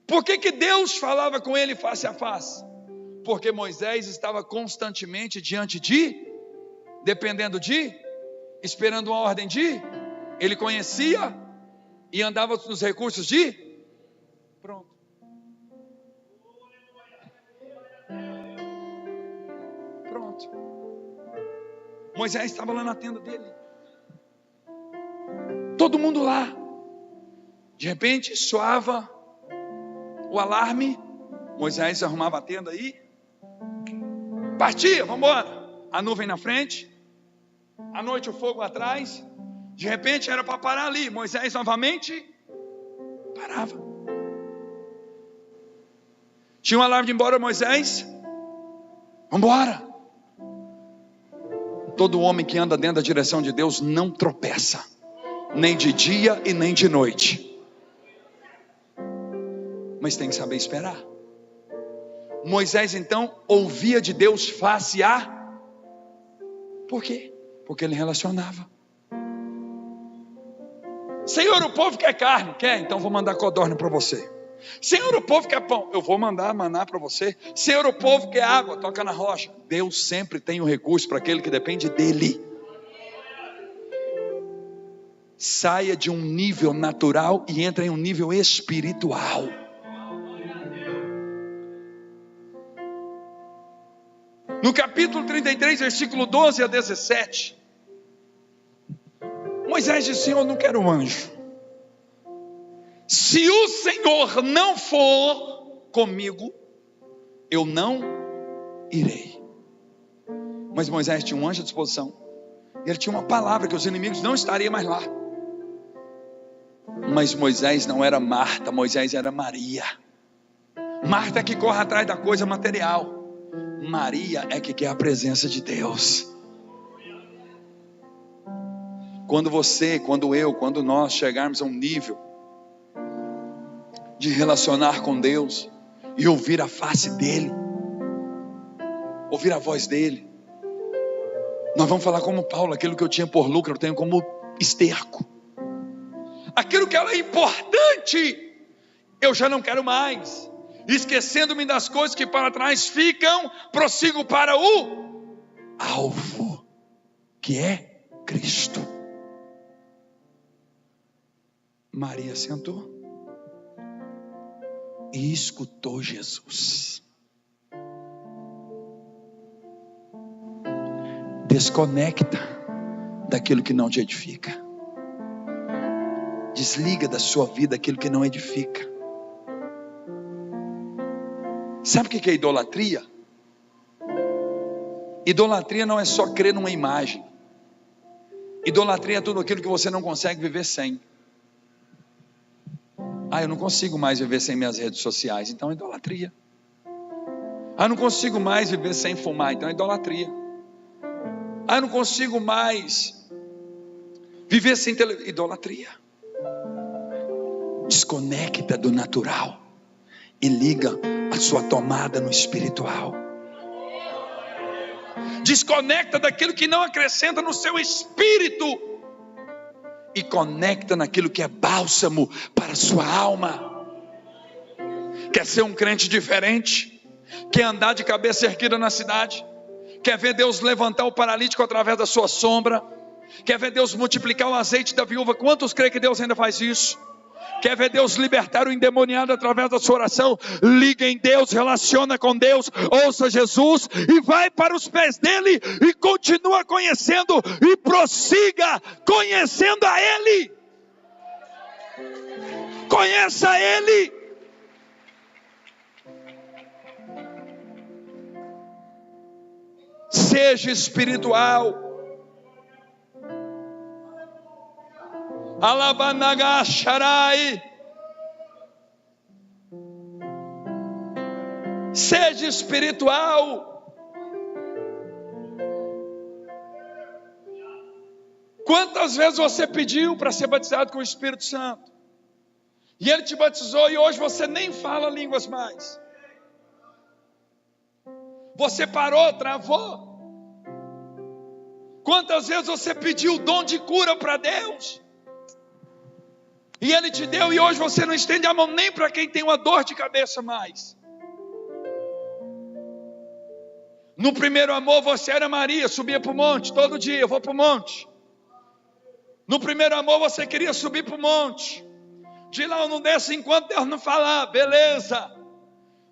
Por que Deus falava com ele face a face? Porque Moisés estava constantemente diante de, dependendo de, esperando uma ordem de, ele conhecia e andava nos recursos de, pronto. Pronto. Moisés estava lá na tenda dele. Todo mundo lá. De repente soava o alarme. Moisés arrumava a tenda aí. Partia, vamos embora. A nuvem na frente, à noite o fogo atrás. De repente era para parar ali. Moisés novamente parava. Tinha um alarme de ir embora, Moisés. Vamos embora. Todo homem que anda dentro da direção de Deus não tropeça, nem de dia e nem de noite. Mas tem que saber esperar. Moisés então ouvia de Deus face a. Por quê? Porque ele relacionava. Senhor, o povo quer carne. Quer? Então vou mandar codorna para você. Senhor, o povo quer pão, eu vou mandar maná para você. Senhor, o povo quer água, toca na rocha. Deus sempre tem um recurso para aquele que depende dele. Saia de um nível natural e entre em um nível espiritual. No capítulo 33, versículo 12 a 17, Moisés disse: Senhor, eu não quero um anjo. Se o Senhor não for comigo, eu não irei. Mas Moisés tinha um anjo à disposição. Ele tinha uma palavra que os inimigos não estariam mais lá. Mas Moisés não era Marta, Moisés era Maria. Marta é que corre atrás da coisa material. Maria é que quer a presença de Deus. Quando você, quando eu, quando nós chegarmos a um nível de relacionar com Deus e ouvir a face dele, ouvir a voz dele, nós vamos falar como Paulo: aquilo que eu tinha por lucro eu tenho como esterco. Aquilo que era importante eu já não quero mais. Esquecendo-me das coisas que para trás ficam, prossigo para o alvo, que é Cristo. Maria sentou e escutou Jesus. Desconecta daquilo que não te edifica. Desliga da sua vida aquilo que não edifica. Sabe o que é idolatria? Idolatria não é só crer numa imagem. Idolatria é tudo aquilo que você não consegue viver sem. Eu não consigo mais viver sem minhas redes sociais, então é idolatria. Eu não consigo mais viver sem fumar, então é idolatria. Eu não consigo mais viver sem televisão, idolatria. Desconecta do natural e liga a sua tomada no espiritual. Desconecta daquilo que não acrescenta no seu espírito e conecta naquilo que é bálsamo para a sua alma. Quer ser um crente diferente? Quer andar de cabeça erguida na cidade? Quer ver Deus levantar o paralítico através da sua sombra? Quer ver Deus multiplicar o azeite da viúva? Quantos creem que Deus ainda faz isso? Quer ver Deus libertar o endemoniado através da sua oração? Liga em Deus, relaciona com Deus, ouça Jesus e vai para os pés dele e continua conhecendo e prossiga conhecendo a Ele. Conheça Ele. Seja espiritual. Alabanagacharai. Seja espiritual. Quantas vezes você pediu para ser batizado com o Espírito Santo? E Ele te batizou e hoje você nem fala línguas mais. Você parou, travou. Quantas vezes você pediu o dom de cura para Deus? E Ele te deu e hoje você não estende a mão nem para quem tem uma dor de cabeça mais. No primeiro amor você era Maria, subia para o monte, todo dia eu vou para o monte. No primeiro amor você queria subir para o monte. De lá eu não desço enquanto Deus não falar, beleza.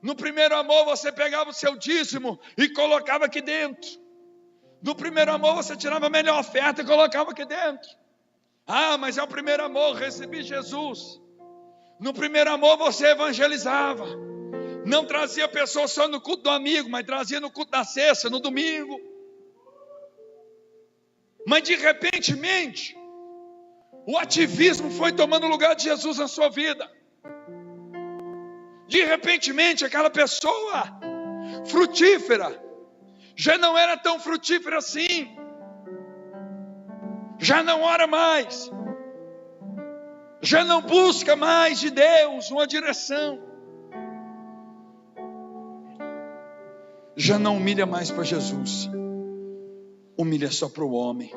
No primeiro amor você pegava o seu dízimo e colocava aqui dentro. No primeiro amor você tirava a melhor oferta e colocava aqui dentro. Mas é o primeiro amor, recebi Jesus. No primeiro amor você evangelizava. Não trazia pessoas só no culto do amigo, mas trazia no culto da sexta, no domingo. Mas de repentemente, o ativismo foi tomando o lugar de Jesus na sua vida. De repentemente, aquela pessoa frutífera já não era tão frutífera assim. Já não ora mais. Já não busca mais de Deus uma direção. Já não humilha mais para Jesus. Humilha só para o homem.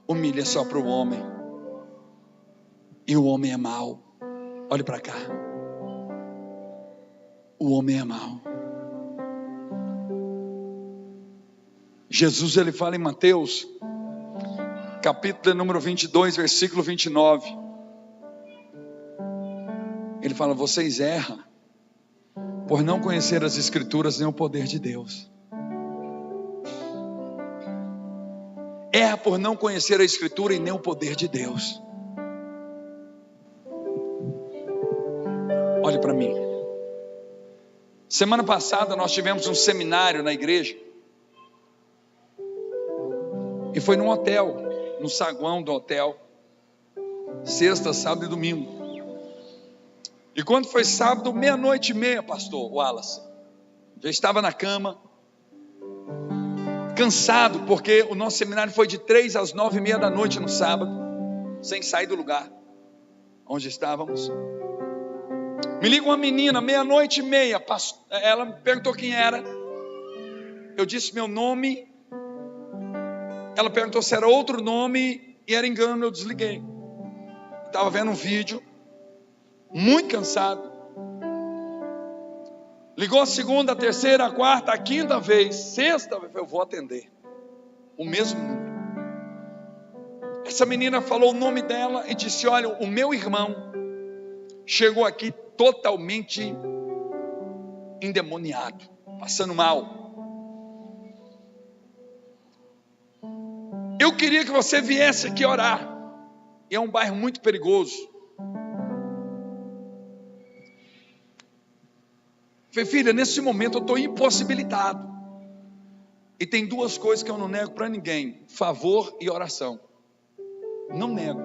Humilha só para o homem. E o homem é mau. Olhe para cá. O homem é mau. Jesus, ele fala em Mateus, capítulo número 22, versículo 29. Ele fala: vocês erram por não conhecer as Escrituras nem o poder de Deus. Erra por não conhecer a Escritura e nem o poder de Deus. Olhe para mim. Semana passada nós tivemos um seminário na igreja. E foi num hotel, no saguão do hotel. Sexta, sábado e domingo. E quando foi sábado, 00:30, pastor Wallace, já estava na cama, cansado, porque o nosso seminário foi de 3 às 9:30 da noite no sábado, sem sair do lugar onde estávamos. Me liga uma menina, 00:30, ela me perguntou quem era. Eu disse meu nome. Ela perguntou se era outro nome e era engano. Eu desliguei. Estava vendo um vídeo, muito cansado. Ligou a segunda, a terceira, a quarta, a quinta vez, sexta, eu vou atender. O mesmo número. Essa menina falou o nome dela e disse: olha, o meu irmão chegou aqui totalmente endemoniado, passando mal. Eu queria que você viesse aqui orar. E é um bairro muito perigoso. Falei: filha, nesse momento eu estou impossibilitado. E tem duas coisas que eu não nego para ninguém: favor e oração. Não nego.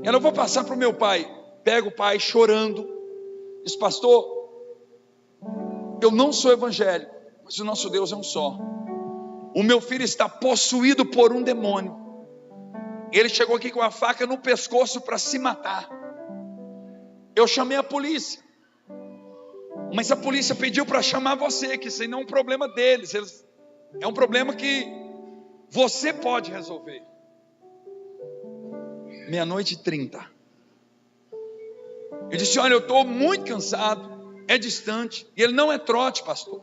Eu vou passar para o meu pai. Pega o pai chorando. Diz: pastor, eu não sou evangélico, mas o nosso Deus é um só. O meu filho está possuído por um demônio. Ele chegou aqui com a faca no pescoço para se matar. Eu chamei a polícia. Mas a polícia pediu para chamar você, que isso aí não é um problema deles. É um problema que você pode resolver. 00:30. Eu disse: olha, eu estou muito cansado. É distante. E ele: não é trote, pastor.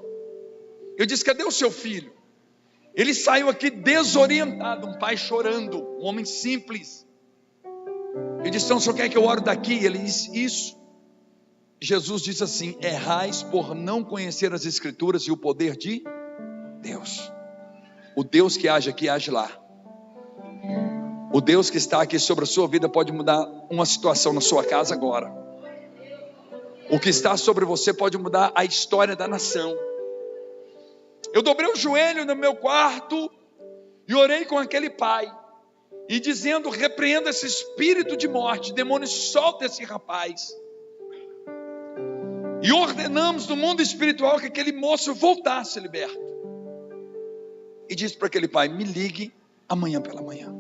Eu disse: cadê o seu filho? Ele saiu aqui desorientado, um pai chorando, um homem simples. Eu disse: então o senhor quer que eu ore daqui? Ele disse: isso. Jesus disse assim: errais por não conhecer as Escrituras e o poder de Deus. O Deus que age aqui, age lá. O Deus que está aqui sobre a sua vida pode mudar uma situação na sua casa agora. O que está sobre você pode mudar a história da nação. Eu dobrei o joelho no meu quarto e orei com aquele pai, e dizendo: repreenda esse espírito de morte, demônio, solta esse rapaz. E ordenamos no mundo espiritual que aquele moço voltasse liberto. E disse para aquele pai: me ligue amanhã pela manhã.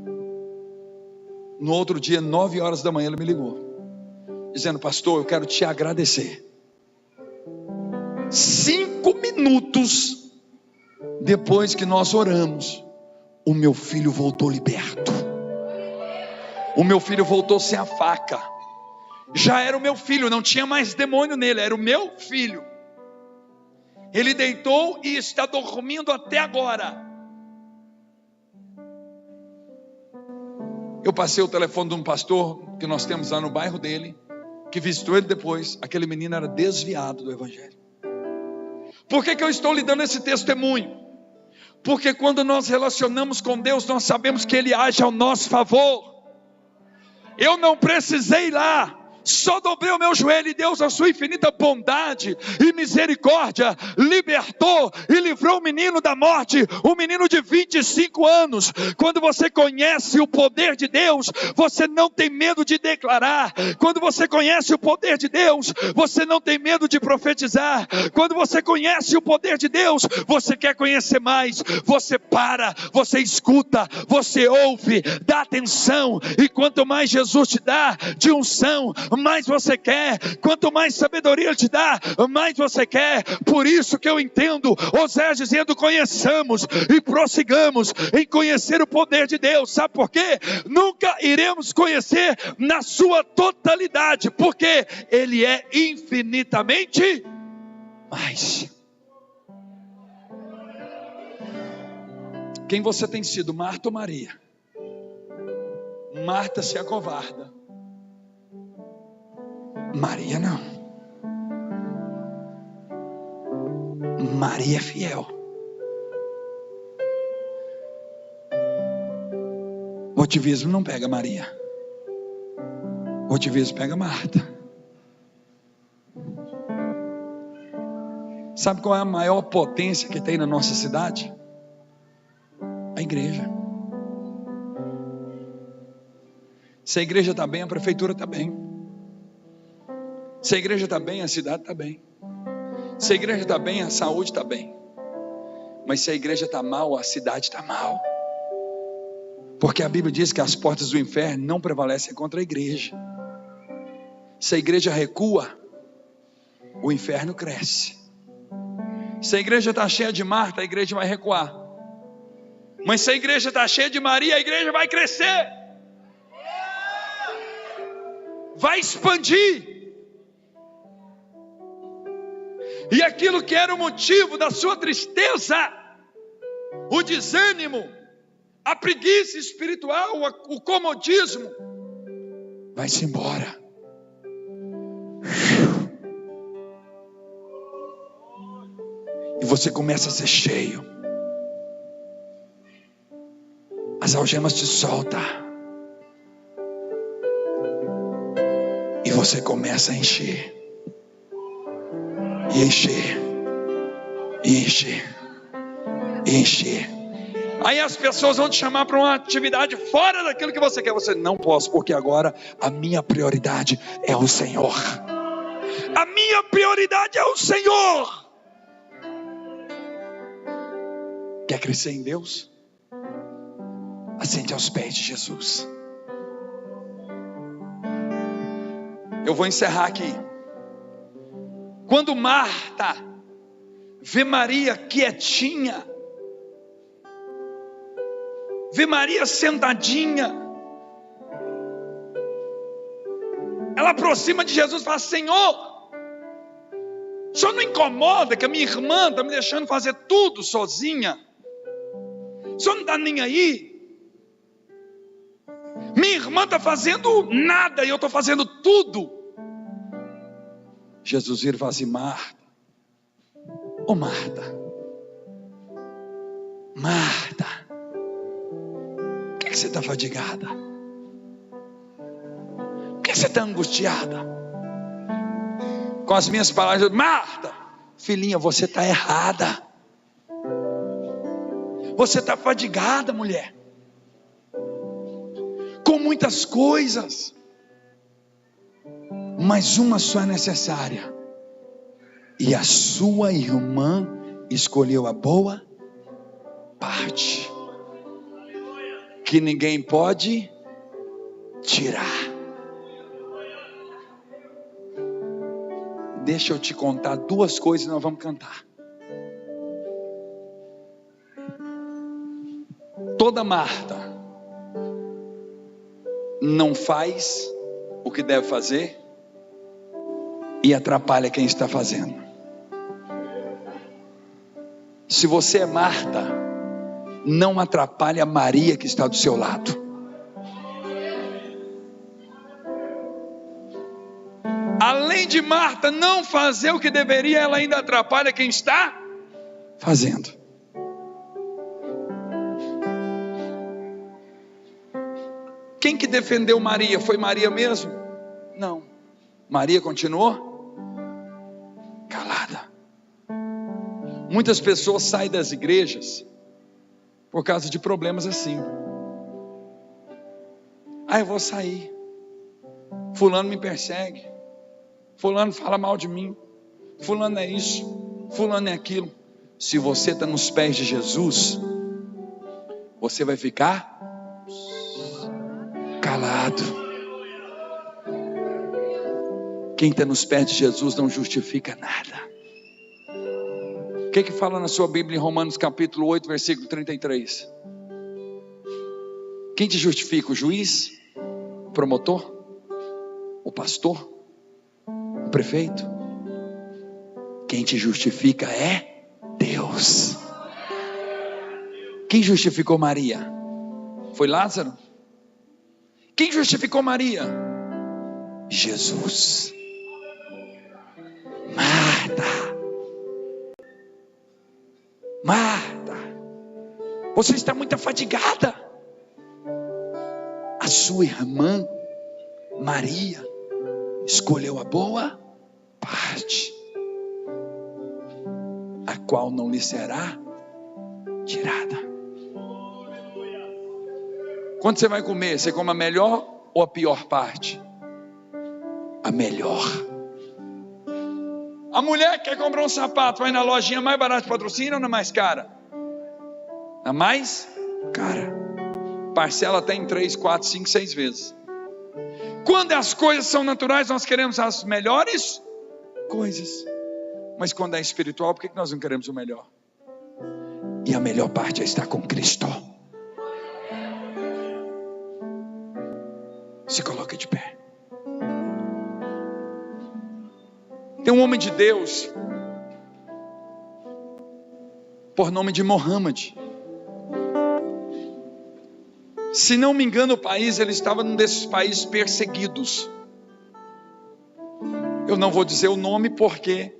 No outro dia, 9 horas da manhã, ele me ligou, dizendo: pastor, eu quero te agradecer. 5 minutos depois que nós oramos, o meu filho voltou liberto. O meu filho voltou sem a faca. Já era o meu filho, não tinha mais demônio nele, era o meu filho. Ele deitou e está dormindo até agora. Eu passei o telefone de um pastor que nós temos lá no bairro dele, que visitou ele depois. Aquele menino era desviado do evangelho. Por que eu estou lhe dando esse testemunho? Porque quando nós relacionamos com Deus, nós sabemos que Ele age ao nosso favor. Eu não precisei ir lá, só dobrei o meu joelho, e Deus, a sua infinita bondade e misericórdia, libertou e livrou o menino da morte, um menino de 25 anos. Quando você conhece o poder de Deus, você não tem medo de declarar. Quando você conhece o poder de Deus, você não tem medo de profetizar. Quando você conhece o poder de Deus, você quer conhecer mais. Você para, você escuta, você ouve, dá atenção. E quanto mais Jesus te dá de unção, mais você quer. Quanto mais sabedoria Ele te dá, mais você quer. Por isso que eu entendo Oséias dizendo: conheçamos e prossigamos em conhecer o poder de Deus. Sabe por quê? Nunca iremos conhecer na sua totalidade, porque Ele é infinitamente mais. Quem você tem sido, Marta ou Maria? Marta se acovarda, Maria não. Maria é fiel. O otimismo não pega Maria, o otimismo pega Marta. Sabe qual é a maior potência que tem na nossa cidade? A igreja. Se a igreja está bem, a prefeitura está bem. Se a igreja está bem, a cidade está bem. Se a igreja está bem, a saúde está bem. Mas se a igreja está mal, a cidade está mal. Porque a Bíblia diz que as portas do inferno não prevalecem contra a igreja. Se a igreja recua, o inferno cresce. Se a igreja está cheia de Marta, a igreja vai recuar. Mas se a igreja está cheia de Maria, a igreja vai crescer, vai expandir. E aquilo que era o motivo da sua tristeza, o desânimo, a preguiça espiritual, o comodismo, vai-se embora. E você começa a ser cheio. As algemas te soltam. E você começa a encher. E encher. E encher. E encher. Aí as pessoas vão te chamar para uma atividade fora daquilo que você quer. Você: não posso, porque agora a minha prioridade é o Senhor. A minha prioridade é o Senhor. Quer crescer em Deus? Assente aos pés de Jesus. Eu vou encerrar aqui. Quando Marta vê Maria quietinha, vê Maria sentadinha, ela aproxima de Jesus e fala: Senhor, o Senhor não incomoda que a minha irmã está me deixando fazer tudo sozinha? O Senhor não está nem aí? Minha irmã está fazendo nada e eu estou fazendo tudo. Jesus vira e fala assim: Marta, ô Marta, Marta, por que você está fadigada? Por que você está angustiada? Com as minhas palavras: Marta, filhinha, você está errada. Você está fadigada, mulher, com muitas coisas, mas uma só é necessária. E a sua irmã escolheu a boa parte, que ninguém pode tirar. Deixa eu te contar duas coisas e nós vamos cantar. Toda Marta não faz o que deve fazer e atrapalha quem está fazendo. Se você é Marta, não atrapalhe a Maria que está do seu lado. Além de Marta não fazer o que deveria, ela ainda atrapalha quem está fazendo. Quem que defendeu Maria? Foi Maria mesmo? Não. Maria continuou calada. Muitas pessoas saem das igrejas por causa de problemas assim. Eu vou sair. Fulano me persegue. Fulano fala mal de mim. Fulano é isso. Fulano é aquilo. Se você está nos pés de Jesus, você vai ficar calado. Quem está nos pés de Jesus não justifica nada. O que fala na sua Bíblia em Romanos capítulo 8, versículo 33? Quem te justifica? O juiz? O promotor? O pastor? O prefeito? Quem te justifica é Deus. Quem justificou Maria? Foi Lázaro? Quem justificou Maria? Jesus. Marta, você está muito afadigada. A sua irmã Maria escolheu a boa parte, a qual não lhe será tirada. Quando você vai comer, você come a melhor ou a pior parte? A melhor. A mulher quer comprar um sapato, vai na lojinha mais barata de patrocínio ou na mais cara? Na mais cara. Parcela até em 3, 4, 5, 6 vezes. Quando as coisas são naturais, nós queremos as melhores coisas. Mas quando é espiritual, por que nós não queremos o melhor? E a melhor parte é estar com Cristo. Se coloque de pé. Tem um homem de Deus, por nome de Mohammed. Se não me engano o país, ele estava num desses países perseguidos. Eu não vou dizer o nome porque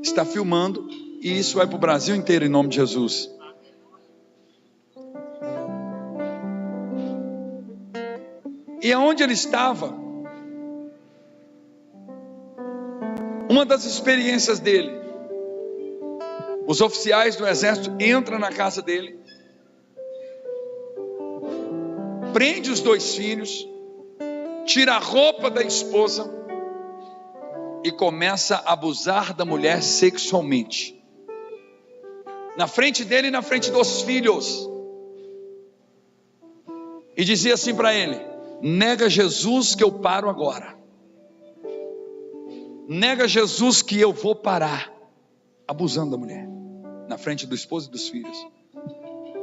está filmando e isso vai para o Brasil inteiro em nome de Jesus. E aonde ele estava, uma das experiências dele, os oficiais do exército entram na casa dele, prende os 2 filhos, tira a roupa da esposa e começa a abusar da mulher sexualmente, na frente dele e na frente dos filhos, e dizia assim para ele: nega Jesus que eu paro agora, nega Jesus que eu vou parar. Abusando da mulher, na frente do esposo e dos filhos.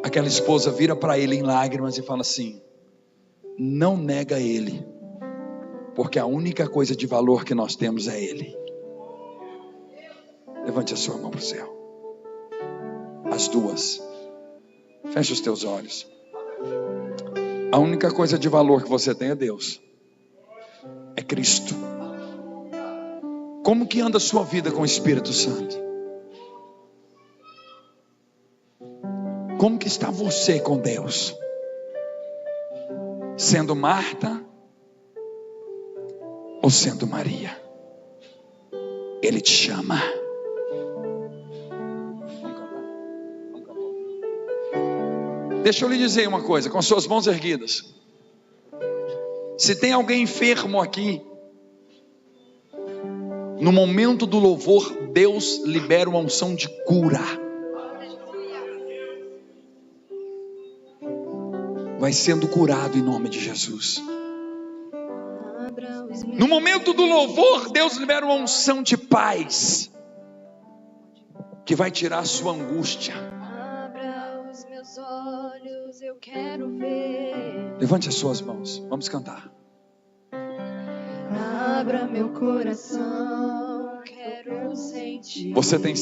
Aquela esposa vira para ele em lágrimas e fala assim: não nega ele, porque a única coisa de valor que nós temos é ele. Levante a sua mão para o céu. As duas. Feche os teus olhos. A única coisa de valor que você tem é Deus, é Cristo. Como que anda a sua vida com o Espírito Santo? Como que está você com Deus? Sendo Marta ou sendo Maria? Ele te chama. Deixa eu lhe dizer uma coisa, com suas mãos erguidas. Se tem alguém enfermo aqui, no momento do louvor, Deus libera uma unção de cura. Vai sendo curado em nome de Jesus. No momento do louvor, Deus libera uma unção de paz, que vai tirar a sua angústia. Abra os meus olhos, eu quero ver. Levante as suas mãos, vamos cantar. Abra meu coração, quero sentir. Você tem